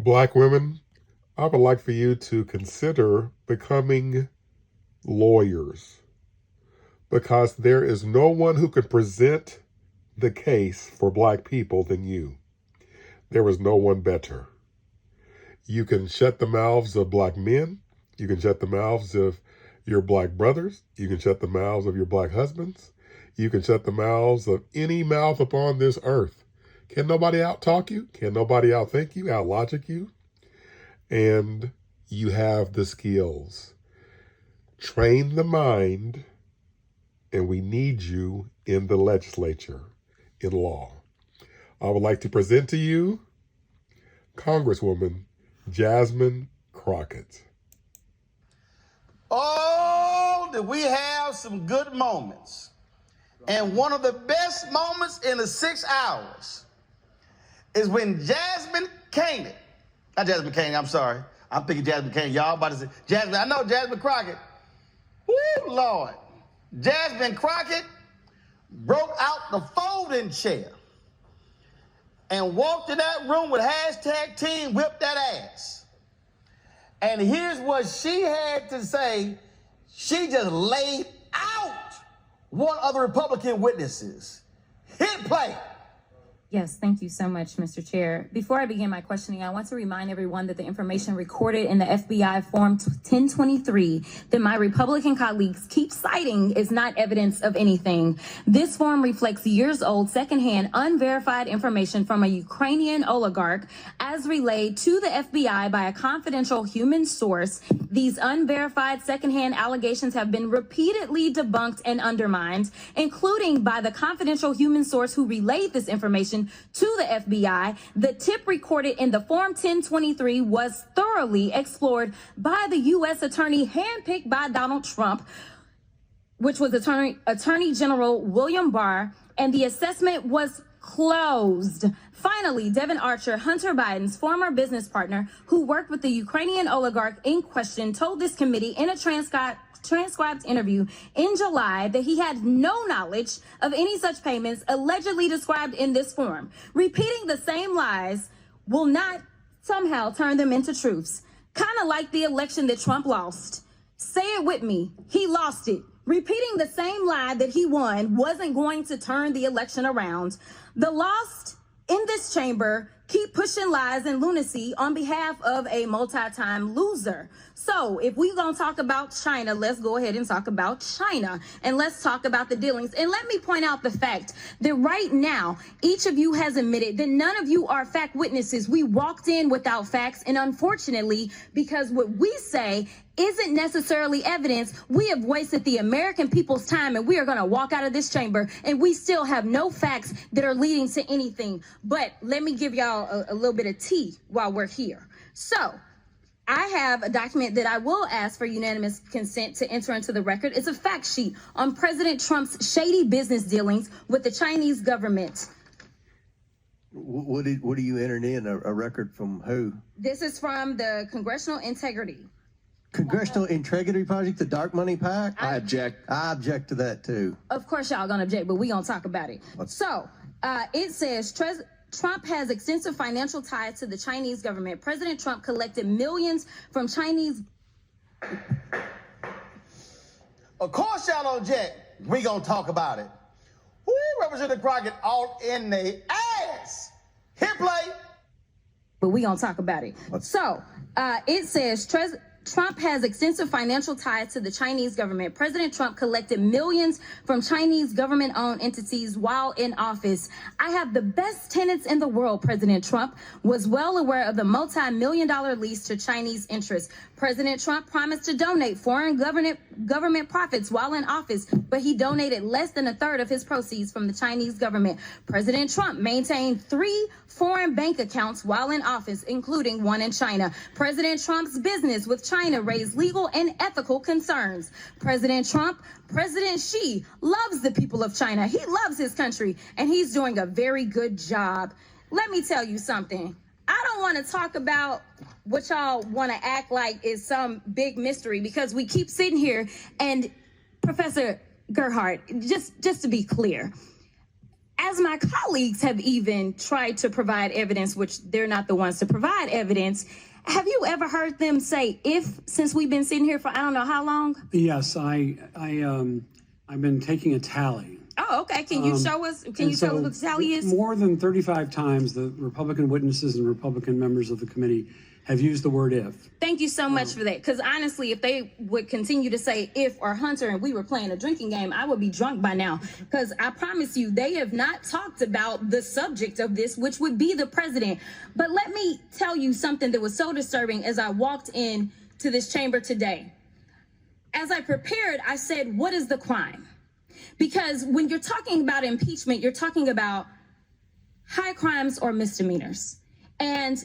Black women, I would like for you to consider becoming lawyers, because there is no one who can present the case for Black people than you. There is no one better. You can shut the mouths of Black men. You can shut the mouths of your Black brothers. You can shut the mouths of your Black husbands. You can shut the mouths of any mouth upon this earth. Can nobody out-talk you? Can nobody out-think you, out-logic you? And you have the skills. Train the mind, and we need you in the legislature, in law. I would like to present to you Congresswoman Jasmine Crockett. Oh, did we have some good moments. And one of the best moments in the 6 hours is when Jasmine Koenig, not Jasmine Koenig, I'm sorry. I'm thinking Jasmine Koenig. Y'all about to say, Jasmine, I know Jasmine Crockett. Woo, Lord. Jasmine Crockett broke out the folding chair and walked in that room with hashtag Team Whip That Ass. And here's what she had to say. She just laid out one of the Republican witnesses. Hit play. Yes, thank you so much, Mr. Chair. Before I begin my questioning, I want to remind everyone that the information recorded in the FBI Form 1023 that my Republican colleagues keep citing is not evidence of anything. This form reflects years-old, secondhand, unverified information from a Ukrainian oligarch as relayed to the FBI by a confidential human source. These unverified secondhand allegations have been repeatedly debunked and undermined, including by the confidential human source who relayed this information to the FBI. The tip recorded in the Form 1023 was thoroughly explored by the U.S. attorney handpicked by Donald Trump, which was Attorney General William Barr, and the assessment was closed. Finally, Devon Archer, Hunter Biden's former business partner who worked with the Ukrainian oligarch in question, told this committee in a transcribed interview in July that he had no knowledge of any such payments allegedly described in this form. Repeating the same lies will not somehow turn them into truths. Kind of like the election that Trump lost. Say it with me. He lost it. Repeating the same lie that he won wasn't going to turn the election around. The lost in this chamber keep pushing lies and lunacy on behalf of a multi-time loser. So if we're going to talk about China, let's go ahead and talk about China. And let's talk about the dealings. And let me point out the fact that right now, each of you has admitted that none of you are fact witnesses. We walked in without facts. And unfortunately, because what we say isn't necessarily evidence, we have wasted the American people's time, and we are going to walk out of this chamber and we still have no facts that are leading to anything. But let me give y'all a little bit of tea while we're here. So I have a document that I will ask for unanimous consent to enter into the record. It's a fact sheet on President Trump's shady business dealings with the Chinese government. What are you entering in? A record from who? This is from the Congressional Integrity. Congressional Integrity Project, the dark money pack? I object. I object to that too. Of course y'all gonna object, but we gonna talk about it. So it says Trump has extensive financial ties to the Chinese government. President Trump collected millions from Chinese. Of course y'all don't object. We gonna talk about it. Who Representative Crockett all in the ass? Hit play. But we gonna talk about it. So it says Trump has extensive financial ties to the Chinese government. President Trump collected millions from Chinese government-owned entities while in office. I have the best tenants in the world, President Trump was well aware of the multi-million-dollar lease to Chinese interests. President Trump promised to donate foreign government profits while in office, but he donated less than a third of his proceeds from the Chinese government. President Trump maintained 3 foreign bank accounts while in office, including one in China. President Trump's business with China raised legal and ethical concerns. President Xi loves the people of China. He loves his country, and he's doing a very good job. Let me tell you something. I don't want to talk about what y'all want to act like is some big mystery, because we keep sitting here and Professor Gerhardt, just to be clear, as as my colleagues have even tried to provide evidence, which they're not the ones to provide evidence, have you ever heard them say "if" since we've been sitting here for I don't know how long? Yes, I've been taking a tally. Oh, okay. Can you show us? Can you tell us what the tally is? More than 35 times, the Republican witnesses and Republican members of the committee have used the word "if." Thank you so much for that. Because honestly, if they would continue to say "if" or "Hunter" and we were playing a drinking game, I would be drunk by now. Because I promise you, they have not talked about the subject of this, which would be the president. But let me tell you something that was so disturbing as I walked in to this chamber today. As I prepared, I said, what is the crime? Because when you're talking about impeachment, you're talking about high crimes or misdemeanors. And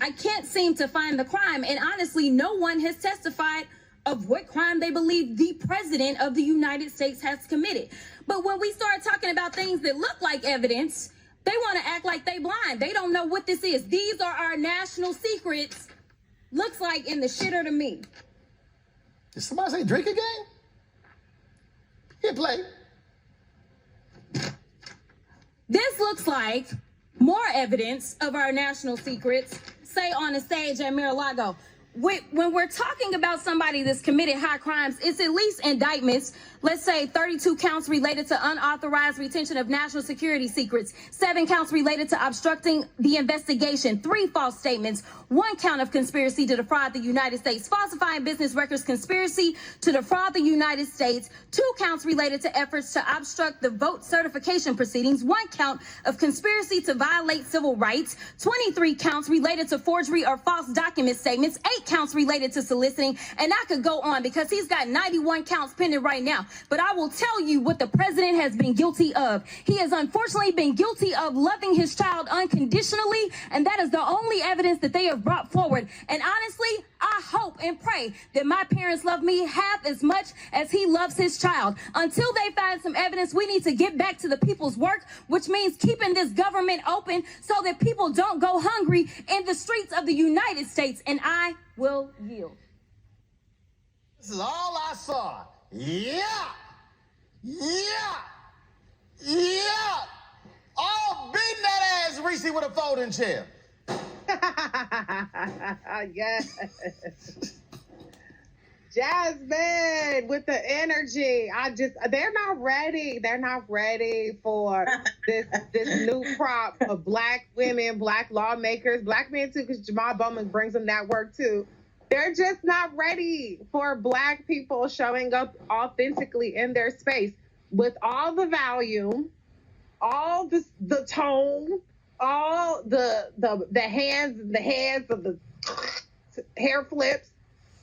I can't seem to find the crime. And honestly, no one has testified of what crime they believe the president of the United States has committed. But when we start talking about things that look like evidence, they want to act like they blind. They don't know what this is. These are our national secrets. Looks like in the shitter to me. Did somebody say drink again? Hit play. This looks like more evidence of our national secrets, say on the stage at Mar-a-Lago. When we're talking about somebody that's committed high crimes, it's at least indictments. Let's say 32 counts related to unauthorized retention of national security secrets, 7 counts related to obstructing the investigation, 3 false statements, 1 count of conspiracy to defraud the United States, falsifying business records, conspiracy to defraud the United States, 2 counts related to efforts to obstruct the vote certification proceedings, 1 count of conspiracy to violate civil rights, 23 counts related to forgery or false document statements, 8 counts related to soliciting, and I could go on because he's got 91 counts pending right now. But I will tell you what the president has been guilty of. He has unfortunately been guilty of loving his child unconditionally, and that is the only evidence that they have brought forward. And honestly, I hope and pray that my parents love me half as much as he loves his child. Until they find some evidence, we need to get back to the people's work, which means keeping this government open so that people don't go hungry in the streets of the United States. And I will yield. This is all I saw. Yeah. All beating that ass Reese with a folding chair. Yes. Jasmine with the energy. They're not ready. They're not ready for this new crop of black women, black lawmakers, black men too, because Jamal Bowman brings them that work too. They're just not ready for black people showing up authentically in their space with all the volume, all the tone, all the hands and the heads of the hair flips.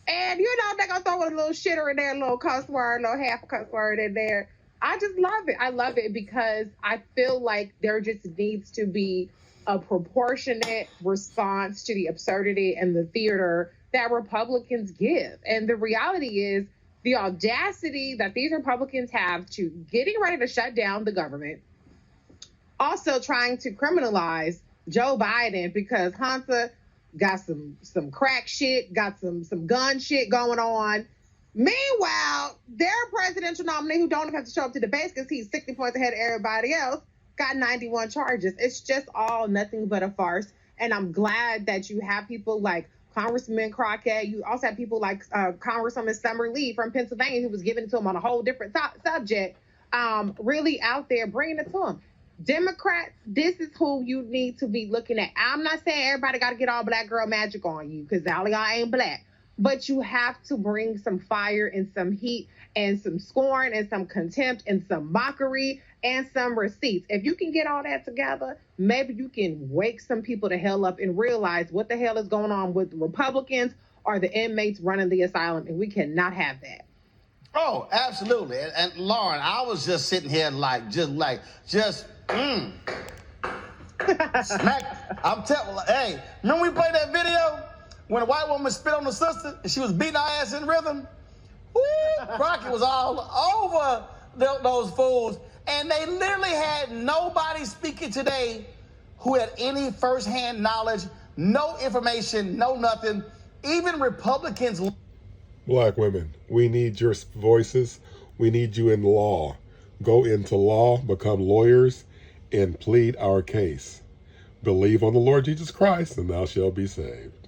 And, they're going to throw a little shitter in there, a little cuss word, a little half cuss word in there. I just love it. I love it because I feel like there just needs to be a proportionate response to the absurdity and the theater that Republicans give. And the reality is the audacity that these Republicans have to getting ready to shut down the government, also trying to criminalize Joe Biden because Hunter got some crack shit, got some gun shit going on. Meanwhile, their presidential nominee, who don't even have to show up to debates because he's 60 points ahead of everybody else, got 91 charges. It's just all nothing but a farce. And I'm glad that you have people like Congressman Crockett. You also have people like Congresswoman Summer Lee from Pennsylvania, who was giving it to him on a whole different subject, really out there bringing it to him. Democrats, this is who you need to be looking at. I'm not saying everybody got to get all black girl magic on you because all y'all ain't black, but you have to bring some fire and some heat and some scorn and some contempt and some mockery and some receipts. If you can get all that together, maybe you can wake some people the hell up and realize what the hell is going on with Republicans or the inmates running the asylum, and we cannot have that. Oh, absolutely. And Lauren, I was just sitting here smack. I'm telling, hey, remember we played that video when a white woman spit on the sister and she was beating her ass in rhythm? Woo! Crockett was all over those fools. And they literally had nobody speaking today who had any firsthand knowledge, no information, no nothing. Even Republicans. Black women, we need your voices. We need you in law. Go into law, become lawyers, and plead our case. Believe on the Lord Jesus Christ, and thou shalt be saved.